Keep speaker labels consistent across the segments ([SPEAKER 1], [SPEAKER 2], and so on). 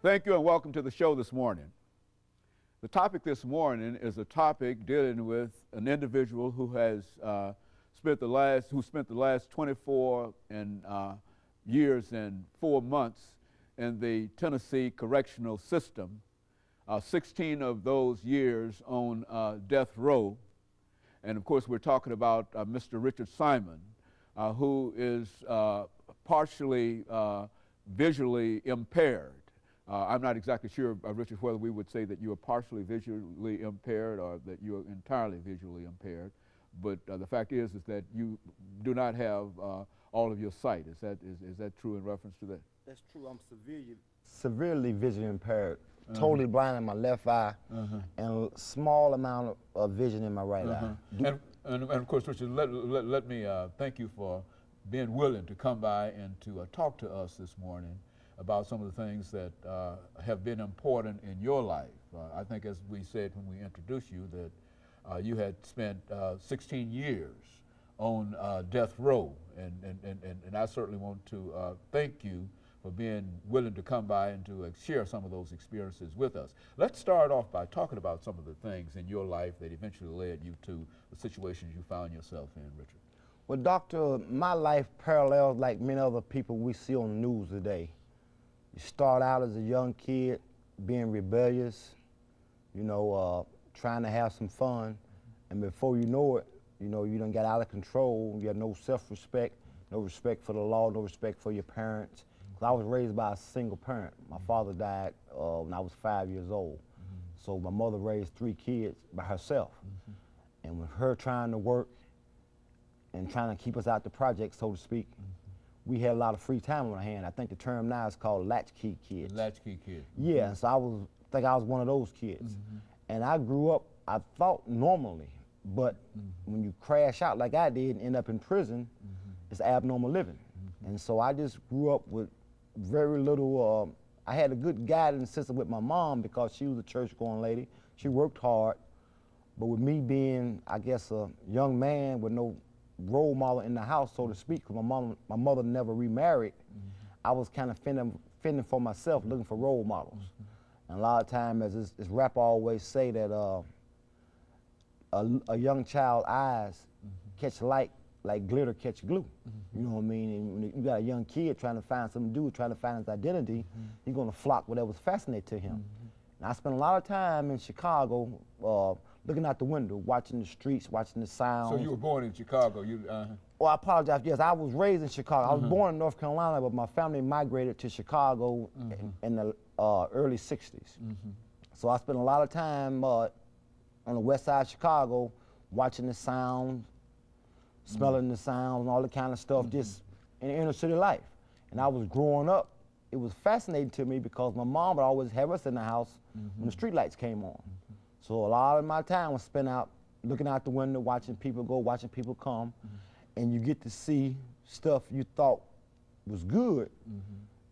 [SPEAKER 1] Thank you and welcome to the show this morning. The topic this morning is a topic dealing with an individual who has spent the last 24 years and 4 months in the Tennessee correctional system. 16 of those years on death row. And of course, we're talking about Mr. Richard Simon, who is partially visually impaired. I'm not exactly sure, Richard, whether we would say that you are partially visually impaired or that you are entirely visually impaired. But the fact is that you do not have all of your sight. Is that true in reference to that?
[SPEAKER 2] That's true. I'm severely visually impaired. Totally blind in my left eye, and a small amount of vision in my right eye.
[SPEAKER 1] And of course, Richard, let me thank you for being willing to come by and to talk to us this morning about some of the things that have been important in your life. I think, as we said when we introduced you, that you had spent 16 years on death row, and I certainly want to thank you for being willing to come by and to share some of those experiences with us. Let's start off by talking about some of the things in your life that eventually led you to the situations you found yourself in, Richard.
[SPEAKER 2] Well, Doctor, my life parallels like many other people we see on the news today. You start out as a young kid being rebellious, trying to have some fun, and before you know it, you done got out of control. You have no self-respect, no respect for the law, no respect for your parents. I was raised by a single parent. My father died when I was 5 years old. So my mother raised 3 kids by herself. And with her trying to work and trying to keep us out the project, so to speak, we had a lot of free time on our hand. I think the term now is called latchkey kids.
[SPEAKER 1] Latchkey kid.
[SPEAKER 2] Yeah, so I think I was one of those kids. And I grew up, I thought normally, but when you crash out like I did and end up in prison, it's abnormal living. And so I just grew up with very little, I had a good guidance system with my mom because she was a church-going lady. She worked hard, but with me being, I guess, a young man with no role model in the house, so to speak, because my mother never remarried, I was kind of fending for myself, looking for role models. And a lot of times, as this rapper always say, that a young child's eyes catch light like glitter catch glue. You know what I mean? And when you got a young kid trying to find something to do, trying to find his identity, he's gonna flock whatever's fascinating to him. And I spent a lot of time in Chicago looking out the window, watching the streets, watching the sounds.
[SPEAKER 1] So you were born in Chicago?
[SPEAKER 2] Well, I apologize, yes, I was raised in Chicago. I was born in North Carolina, but my family migrated to Chicago in the early 60s. So I spent a lot of time on the west side of Chicago watching the sounds, smelling the sounds and all the kind of stuff just in the inner city life. And I was growing up, it was fascinating to me because my mom would always have us in the house when the street lights came on. So a lot of my time was spent out looking out the window, watching people go, watching people come, and you get to see stuff you thought was good.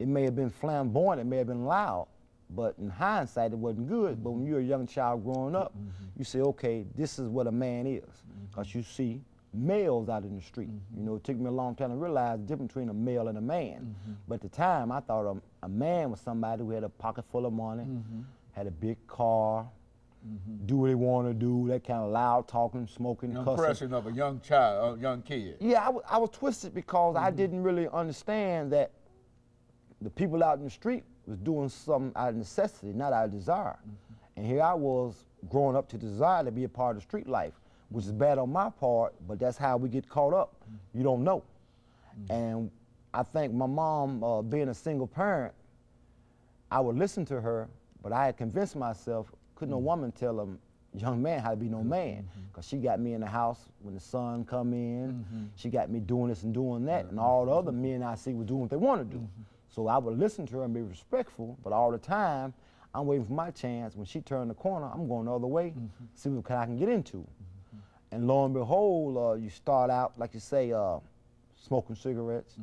[SPEAKER 2] It may have been flamboyant, it may have been loud, but in hindsight it wasn't good. But when you're a young child growing up, you say, okay, this is what a man is, because you see males out in the street. It took me a long time to realize the difference between a male and a man. But at the time, I thought a man was somebody who had a pocket full of money, had a big car, do what he wanted to do, that kind of loud talking, smoking, cussing.
[SPEAKER 1] Impression of a young child, a young kid.
[SPEAKER 2] Yeah, I was twisted because I didn't really understand that the people out in the street was doing something out of necessity, not out of desire. And here I was growing up to desire to be a part of street life, which is bad on my part, but that's how we get caught up. You don't know. And I think my mom, being a single parent, I would listen to her, but I had convinced myself, couldn't no woman tell a young man how to be no man, because she got me in the house when the sun come in, she got me doing this and doing that, and all the other men I see was doing what they want to do. So I would listen to her and be respectful, but all the time, I'm waiting for my chance. When she turned the corner, I'm going the other way, see what I can get into. And lo and behold, you start out, like you say, smoking cigarettes,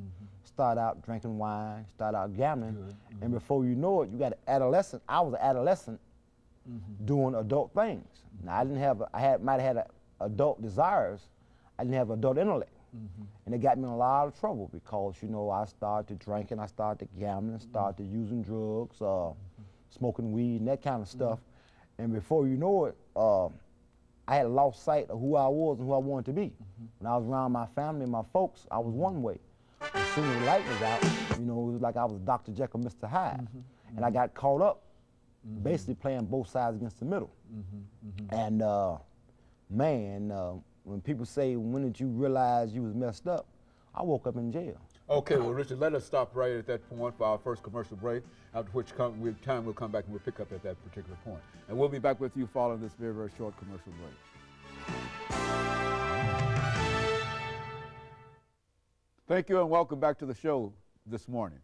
[SPEAKER 2] start out drinking wine, start out gambling, and before you know it, you got an adolescent. I was an adolescent doing adult things. Now, I might have had adult desires. I didn't have adult intellect. And it got me in a lot of trouble because, I started drinking, I started gambling, started using drugs, smoking weed and that kind of stuff. And before you know it, I had lost sight of who I was and who I wanted to be. When I was around my family and my folks, I was one way. As soon as the light was out, you know, it was like I was Dr. Jekyll, Mr. Hyde. And I got caught up basically playing both sides against the middle. And man, when people say, when did you realize you was messed up? I woke up in jail.
[SPEAKER 1] Okay, well, Richard, let us stop right at that point for our first commercial break, after which we'll come back and we'll pick up at that particular point. And we'll be back with you following this very, very short commercial break. Thank you and welcome back to the show this morning.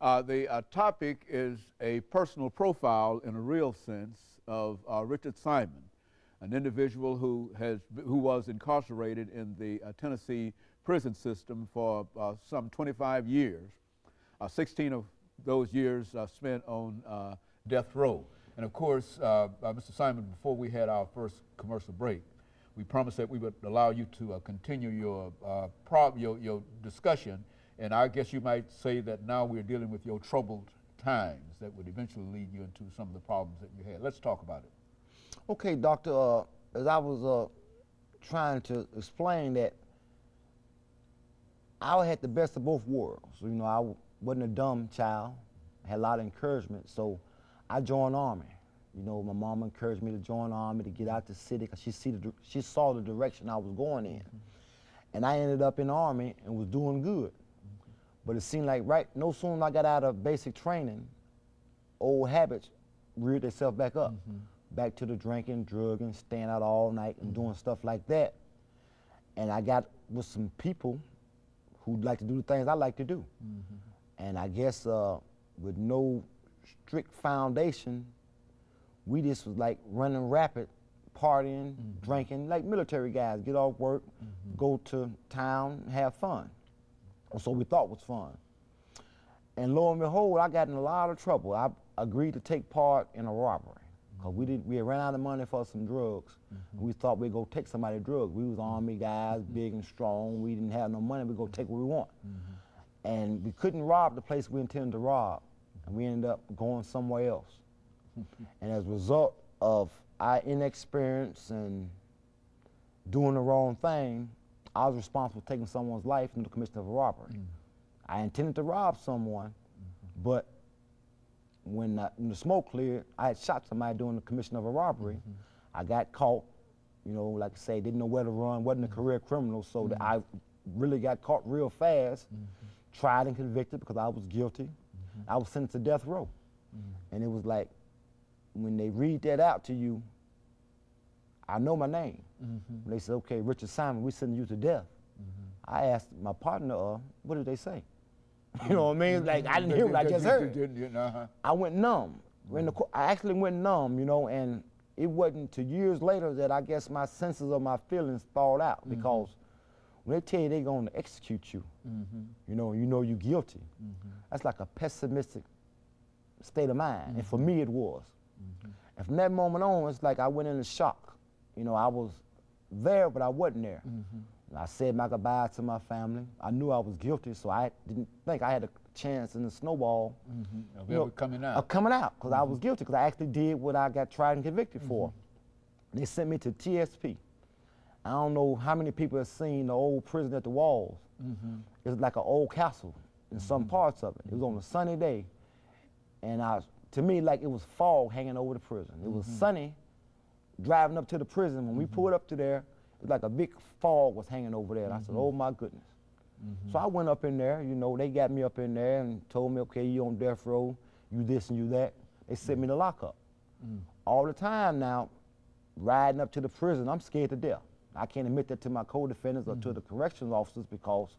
[SPEAKER 1] The topic is a personal profile in a real sense of Richard Simon, an individual who was incarcerated in the Tennessee prison system for some 25 years. 16 of those years spent on death row. And of course, Mr. Simon, before we had our first commercial break, we promised that we would allow you to continue your discussion. And I guess you might say that now we're dealing with your troubled times that would eventually lead you into some of the problems that you had. Let's talk about it.
[SPEAKER 2] Okay, Doctor, as I was trying to explain that I had the best of both worlds. You know, I wasn't a dumb child. I had a lot of encouragement, so I joined Army. You know, my mom encouraged me to join Army, to get out the city, because she saw the direction I was going in. And I ended up in Army and was doing good. But it seemed like no sooner I got out of basic training, old habits reared themselves back up. Back to the drinking, drugging, staying out all night and doing stuff like that. And I got with some people who'd like to do the things I like to do. And I guess with no strict foundation, we just was like running rapid, partying, drinking, like military guys, get off work, go to town, have fun. Or so we thought was fun. And lo and behold, I got in a lot of trouble. I agreed to take part in a robbery. Cause we had ran out of money for some drugs. We thought we'd go take somebody's drugs. We was Army guys, big and strong. We didn't have no money. We'd go take what we want. And we couldn't rob the place we intended to rob. And we ended up going somewhere else. And as a result of our inexperience and doing the wrong thing, I was responsible for taking someone's life in the commission of a robbery. I intended to rob someone, but when the smoke cleared, I had shot somebody during the commission of a robbery. I got caught, you know, like I say, didn't know where to run, wasn't a career criminal, so that I really got caught real fast, tried and convicted because I was guilty. I was sentenced to death row. And it was like, when they read that out to you, I know my name. They said, okay, Richard Simon, we sending you to death. I asked my partner, what did they say? You know what I mean? Like, I didn't hear what I just heard. I went numb. I actually went numb, you know, and it wasn't till years later that I guess my senses of my feelings thawed out, because when they tell you they're going to execute you, you know you're guilty. That's like a pessimistic state of mind, and for me it was. And from that moment on, it's like I went into shock. You know, I was there, but I wasn't there. I said my goodbyes to my family. I knew I was guilty, so I didn't think I had a chance in the snowball of coming out, because I was guilty, because I actually did what I got tried and convicted for. They sent me to TSP. I don't know how many people have seen the old prison at the walls. It's like an old castle in some parts of it. It was on a sunny day, and to me, like it was fog hanging over the prison. It was sunny driving up to the prison. When we pulled up to there, it was like a big fog was hanging over there. And I said, oh my goodness. So I went up in there, you know, they got me up in there and told me, okay, you on death row, you this and you that. They sent me to lockup. All the time now, riding up to the prison, I'm scared to death. I can't admit that to my co-defendants or to the corrections officers, because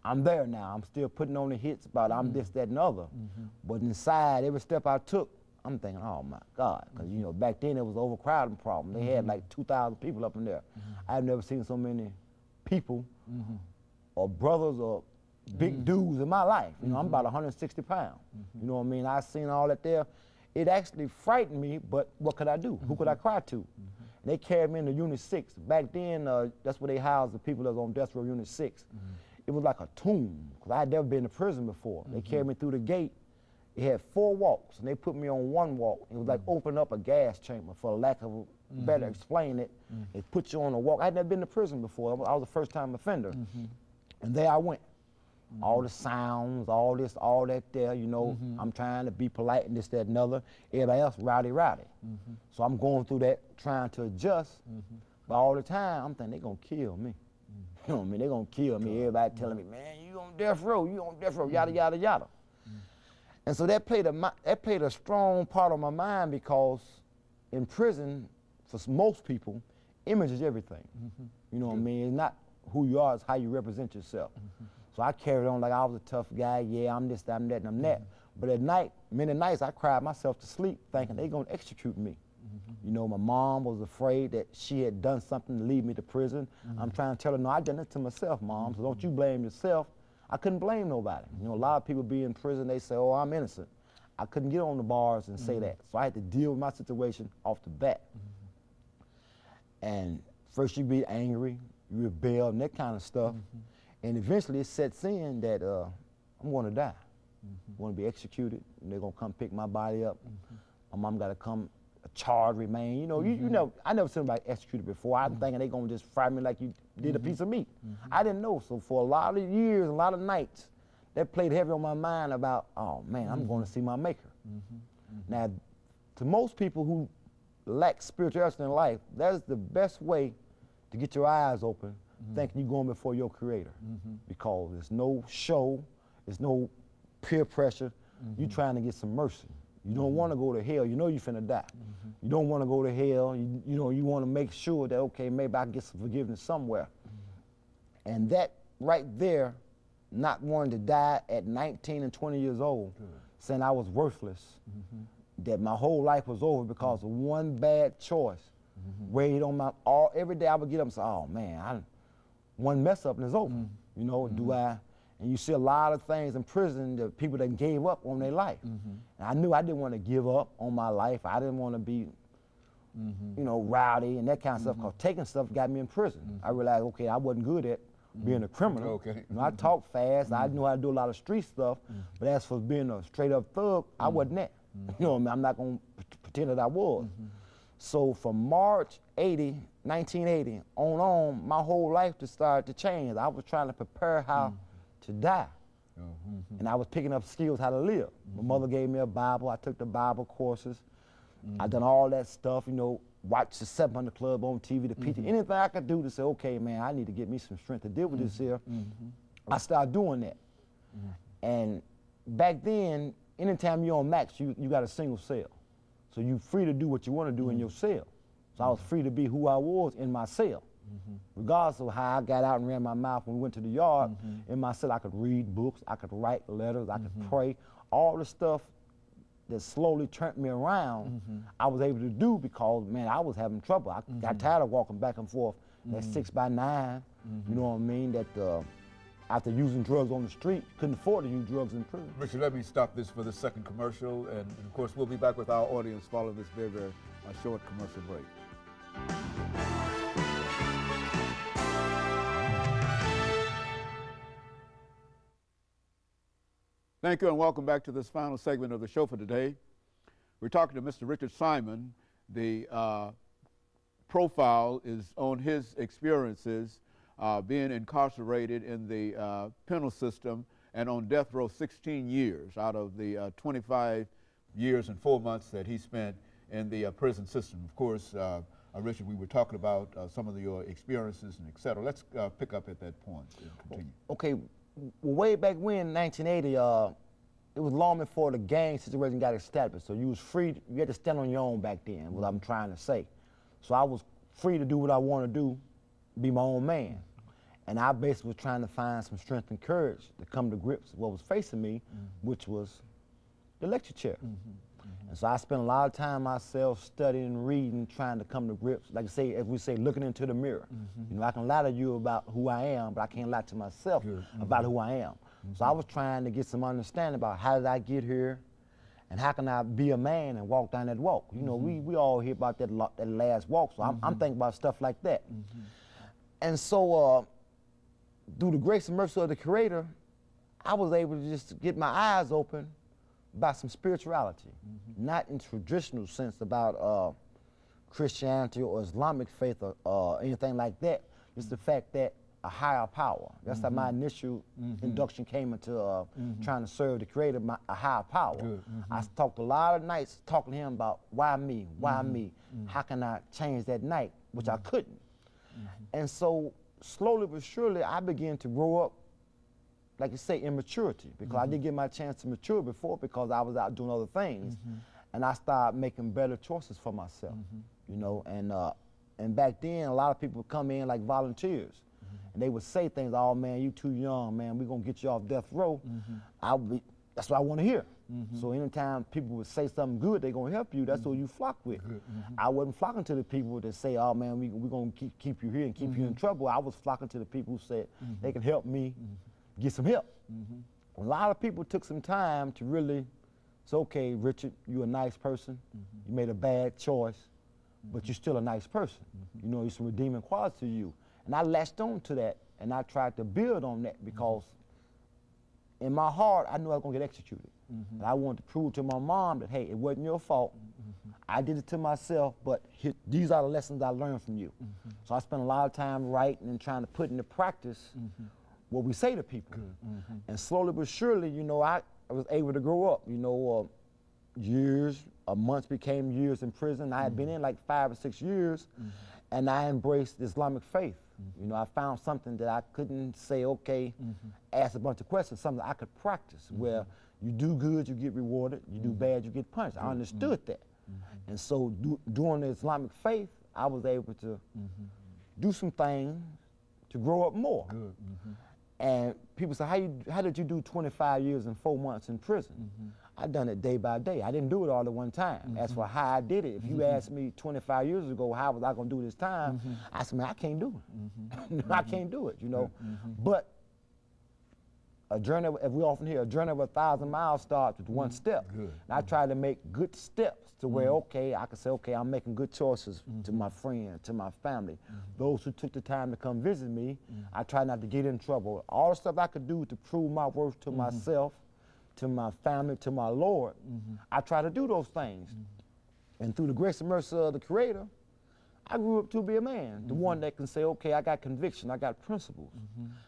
[SPEAKER 2] I'm there now. I'm still putting on the hits about I'm this, that, and other. But inside, every step I took, I'm thinking, oh my God, because you know, back then it was an overcrowding problem. They had like 2,000 people up in there. I've never seen so many people or brothers or big dudes in my life. You know, I'm about 160 pounds. You know what I mean? I seen all that there. It actually frightened me, but what could I do? Who could I cry to? And they carried me into Unit 6. Back then, that's where they housed the people that was on death row, Unit 6. It was like a tomb, because I had never been to prison before. They carried me through the gate, It had 4 walks, and they put me on one walk. It was like opening up a gas chamber, for lack of a better explain it. They put you on a walk. I'd never been to prison before. I was a first-time offender. And there I went. All the sounds, all this, all that there, you know. I'm trying to be polite and this, that, and other. Everybody else rowdy. So I'm going through that, trying to adjust. But all the time, I'm thinking, they're going to kill me. You know what I mean? They're going to kill me. Everybody telling me, man, you on death row, yada, yada, yada. And so that played a strong part of my mind, because in prison, for most people, image is everything. You know what I mean? It's not who you are, it's how you represent yourself. So I carried on like I was a tough guy. Yeah, I'm this, I'm that, and I'm that. But at night, many nights, I cried myself to sleep thinking they're going to execute me. You know, my mom was afraid that she had done something to lead me to prison. I'm trying to tell her, no, I done it to myself, Mom, so don't you blame yourself. I couldn't blame nobody. You know, a lot of people be in prison, they say, oh, I'm innocent. I couldn't get on the bars and say that. So I had to deal with my situation off the bat. And first you be angry, you rebel, and that kind of stuff. And eventually it sets in that I'm going to die. I'm going to be executed, and they're going to come pick my body up. My mom got to come, a charge remain. You know, you know, I never seen anybody executed before. I'm thinking they're going to just fry me like you did a piece of meat. I didn't know. So for a lot of years, a lot of nights, that played heavy on my mind about, oh man, I'm going to see my maker. Now, to most people who lack spirituality in life, that is the best way to get your eyes open, thinking you're going before your creator. Because there's no show, there's no peer pressure. You're trying to get some mercy. You don't want to go to hell. You know you're finna die. You don't want to go to hell. You know, you want to make sure that, okay, maybe I can get some forgiveness somewhere. And that right there, not wanting to die at 19 and 20 years old, saying I was worthless, that my whole life was over because of one bad choice, weighed on my, every day I would get up and say, oh man, one mess up and it's over. You know, and you see a lot of things in prison, the people that gave up on their life. And I knew I didn't want to give up on my life. I didn't want to be, you know, rowdy and that kind of stuff, because taking stuff got me in prison. I realized, okay, I wasn't good at being a criminal. You know, I talk fast, I knew how to do a lot of street stuff, but as for being a straight up thug, I wasn't that. You know what I mean? I'm not going to pretend that I was. So from March 1980 on, my whole life just started to change. I was trying to prepare how to die. And I was picking up skills how to live. My mother gave me a Bible. I took the Bible courses. I done all that stuff, you know, watched the 700 Club on TV, the PT, anything I could do to say, okay, man, I need to get me some strength to deal with this here. I started doing that. And back then, anytime you're on max, you got a single cell. So you're free to do what you want to do in your cell. So I was free to be who I was in my cell. Regardless of how I got out and ran my mouth when we went to the yard, in my cell I could read books, I could write letters, I could pray. All the stuff that slowly turned me around, I was able to do because, man, I was having trouble. I got tired of walking back and forth that 6x9, you know what I mean, that after using drugs on the street, couldn't afford to use drugs in prison.
[SPEAKER 1] Richard, let me stop this for the second commercial, and of course we'll be back with our audience following this very, very short commercial break. Thank you and welcome back to this final segment of the show for today. We're talking to Mr. Richard Simon. The profile is on his experiences being incarcerated in the penal system and on death row 16 years out of the 25 years and 4 months that he spent in the prison system. Of course, Richard, we were talking about some of your experiences and et cetera. Let's pick up at that point and continue.
[SPEAKER 2] Okay, way back when, 1980, it was long before the gang situation got established. So you was free, you had to stand on your own back then, what I'm trying to say. So I was free to do what I want to do, be my own man. And I basically was trying to find some strength and courage to come to grips with what was facing me, which was the lecture chair. And so I spent a lot of time myself studying, reading, trying to come to grips. Like I say, as we say, looking into the mirror. You know, I can lie to you about who I am, but I can't lie to myself about who I am. So I was trying to get some understanding about how did I get here, and how can I be a man and walk down that walk. You know, we all hear about that last walk, so I'm thinking about stuff like that. And so through the grace and mercy of the Creator, I was able to just get my eyes open about some spirituality, not in traditional sense about Christianity or Islamic faith or anything like that. It's the fact that a higher power. That's how my initial induction came into trying to serve the Creator, a higher power. I talked a lot of nights talking to him about why me, why me, how can I change that night, which I couldn't. And so slowly but surely I began to grow up, like you say, in maturity, because I didn't get my chance to mature before because I was out doing other things. And I started making better choices for myself, you know, and back then a lot of people would come in like volunteers. And they would say things, oh man, you too young, man, we're gonna get you off death row. That's what I wanna hear. So anytime people would say something good, they're gonna help you, that's who you flock with. I wasn't flocking to the people that say, oh man, we're gonna keep you here and keep you in trouble. I was flocking to the people who said they can help me get some help. A lot of people took some time to really say, okay, Richard, you're a nice person. You made a bad choice, but you're still a nice person. You know, there's some redeeming qualities to you. And I latched on to that, and I tried to build on that because in my heart, I knew I was gonna get executed. And I wanted to prove to my mom that, hey, it wasn't your fault. I did it to myself, but these are the lessons I learned from you. So I spent a lot of time writing and trying to put into practice what we say to people. And slowly but surely, you know, I was able to grow up. You know, months became years in prison. I had been in like 5 or 6 years, and I embraced the Islamic faith. You know, I found something that I couldn't say, okay, ask a bunch of questions, something I could practice, where you do good, you get rewarded, you do bad, you get punished. I understood that. And so during the Islamic faith, I was able to do some things to grow up more. And people say, how did you do 25 years and 4 months in prison? I done it day by day. I didn't do it all at one time. As for how I did it, if you asked me 25 years ago, how was I gonna do this time? I said, man, I can't do it. I can't do it, you know. But a journey, as we often hear, a journey of 1,000 miles starts with one step. And I try to make good steps to where, okay, I can say, okay, I'm making good choices to my friends, to my family. Those who took the time to come visit me, I try not to get in trouble. All the stuff I could do to prove my worth to myself, to my family, to my Lord, I try to do those things. And through the grace and mercy of the Creator, I grew up to be a man, the one that can say, okay, I got conviction, I got principles.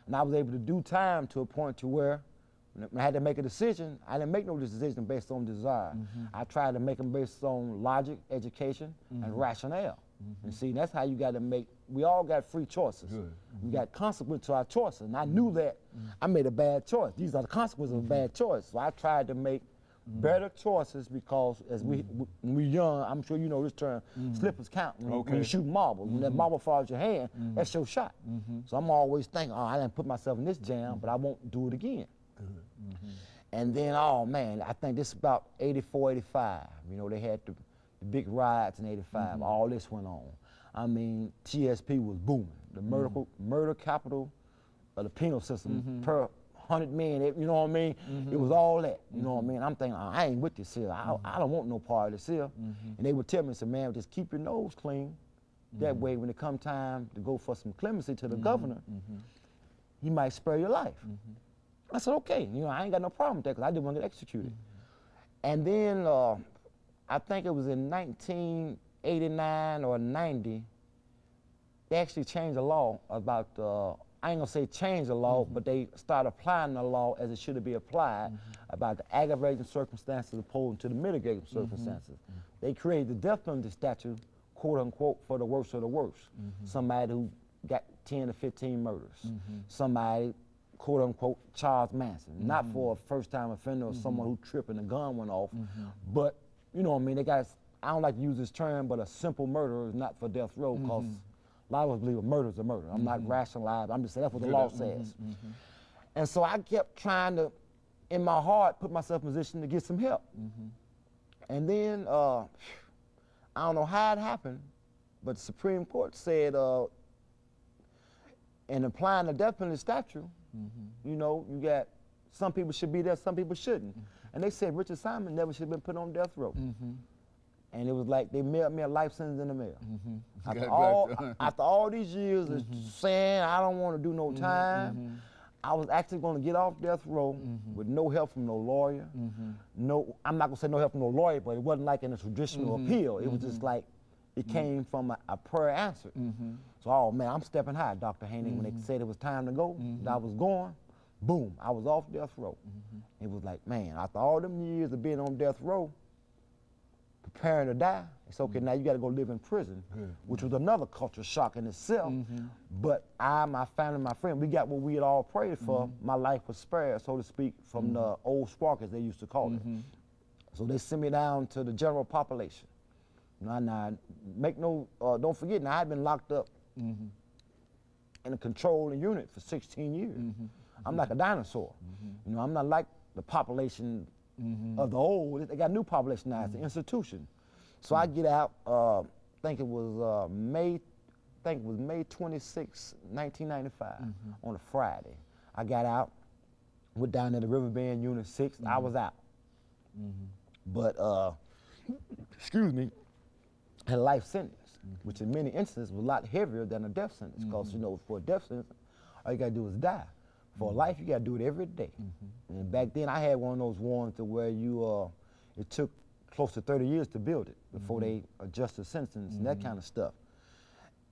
[SPEAKER 2] And I was able to do time to a point to where when I had to make a decision, I didn't make no decision based on desire. I tried to make them based on logic, education, and rationale. And see, that's how you got to make, we all got free choices. We got consequences to our choices. And I knew that I made a bad choice. These are the consequences of a bad choice. So I tried to make better choices because as when we're young, I'm sure you know this term, slippers count. When you shoot marbles, when that marble falls your hand, that's your shot. So I'm always thinking, oh, I didn't put myself in this jam, but I won't do it again. And then, oh man, I think this is about 84, 85. You know, they had the big riots in 85, all this went on. I mean, TSP was booming. The murder capital of the penal system per 100 men, you know what I mean? It was all that, you know what I mean? I'm thinking, oh, I ain't with this here. I don't want no part of this here. And they would tell me, say, man, just keep your nose clean. That way, when it come time to go for some clemency to the governor, he might spare your life. I said, okay, you know, I ain't got no problem with that because I didn't want to get executed. And then I think it was in 1989 or 90, they actually changed the law about, I ain't gonna say change the law, but they started applying the law as it should be applied about the aggravating circumstances opposed to the mitigating circumstances. They created the death penalty statute, quote unquote, for the worst of the worst. Somebody who got 10 to 15 murders. Somebody, quote unquote, Charles Manson, not for a first time offender or someone who tripped and the gun went off, but you know what I mean, they got, I don't like to use this term, but a simple murder is not for death row because a lot of us believe a murder is a murder. I'm not rationalized, I'm just saying that's what the law says. And so I kept trying to, in my heart, put myself in a position to get some help. And then, I don't know how it happened, but the Supreme Court said, in applying the death penalty statute, you know, you got, some people should be there, some people shouldn't. And they said Richard Simon never should have been put on death row. And it was like they mailed me a life sentence in the mail. After all these years of saying I don't want to do no time, I was actually going to get off death row with no help from no lawyer. No, I'm not going to say no help from no lawyer, but it wasn't like in a traditional appeal. It was just like it came from a prayer answered. So, oh man, I'm stepping high, Dr. Haney. When they said it was time to go, that I was going, boom, I was off death row. It was like, man, after all them years of being on death row, preparing to die, it's okay, now you got to go live in prison, which was another culture shock in itself. But I, my family, my friend, we got what we had all prayed for. My life was spared, so to speak, from the old spark, as they used to call it. So they sent me down to the general population. Now, make no, don't forget, now I've been locked up in a controlling unit for 16 years. I'm like a dinosaur. You know, I'm not like the population of the old. They got new population now. It's an institution. So I get out. I think it was May 26, 1995, on a Friday. I got out. Went down to the Riverbend Unit 6. I was out. But excuse me, had a life sentence, which in many instances was a lot heavier than a death sentence. Because you know, for a death sentence, all you gotta do is die. For life, you gotta do it every day. And back then, I had one of those ones to where you, it took close to 30 years to build it before they adjusted sentences and that kind of stuff.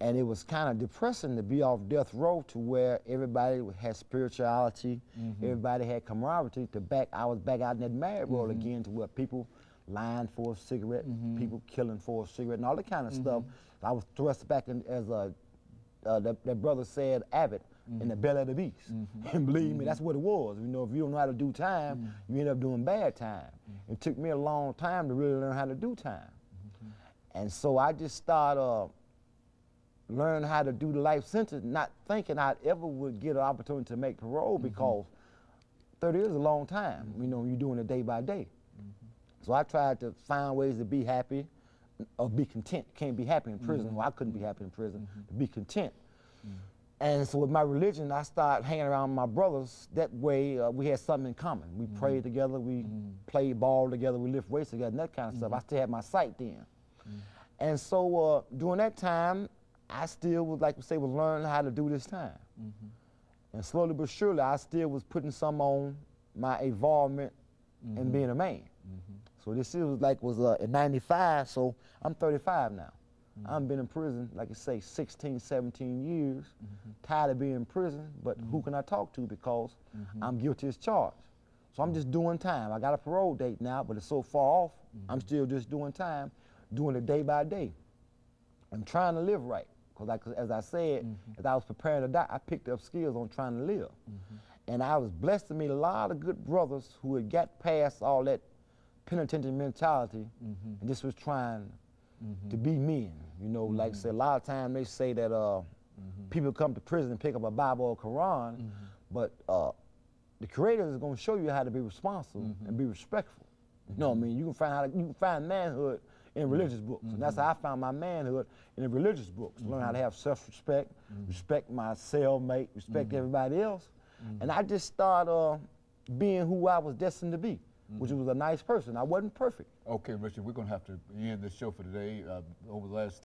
[SPEAKER 2] And it was kind of depressing to be off death row to where everybody had spirituality, everybody had camaraderie. I was back out in that mad world again, to where people lying for a cigarette, people killing for a cigarette, and all that kind of stuff. I was thrust back in as that brother said, Abbott, in the belly of the beast. And believe me, that's what it was. You know, if you don't know how to do time, you end up doing bad time. It took me a long time to really learn how to do time. And so I just started learning how to do the life sentence, not thinking I ever would get an opportunity to make parole, because 30 years is a long time, you know, you're doing it day by day. So I tried to find ways to be happy or be content. Can't be happy in prison. Well, I couldn't be happy in prison, to be content. And so with my religion, I started hanging around my brothers. That way, we had something in common. We prayed together, we played ball together, we lift weights together, and that kind of stuff. I still had my sight then. And so during that time, I still was, like we say, was learning how to do this time. And slowly but surely, I still was putting some on my involvement in being a man. So this was like in 95, so I'm 35 now. I've been in prison, like I say, 16, 17 years. Tired of being in prison, but who can I talk to, because I'm guilty as charged. So I'm just doing time. I got a parole date now, but it's so far off, I'm still just doing time, doing it day by day. I'm trying to live right, because as I said, as I was preparing to die, I picked up skills on trying to live. And I was blessed to meet a lot of good brothers who had got past all that penitentiary mentality and just was trying to be men. You know, like I say, a lot of times they say that people come to prison and pick up a Bible or Quran, but the Creator is going to show you how to be responsible and be respectful. You know what I mean? You can find manhood in religious books, and that's how I found my manhood in the religious books. Learn how to have self-respect, respect my cellmate, respect everybody else, and I just started being who I was destined to be, which was a nice person. I wasn't perfect.
[SPEAKER 1] Okay, Richard, we're going to have to end this show for today. Over the last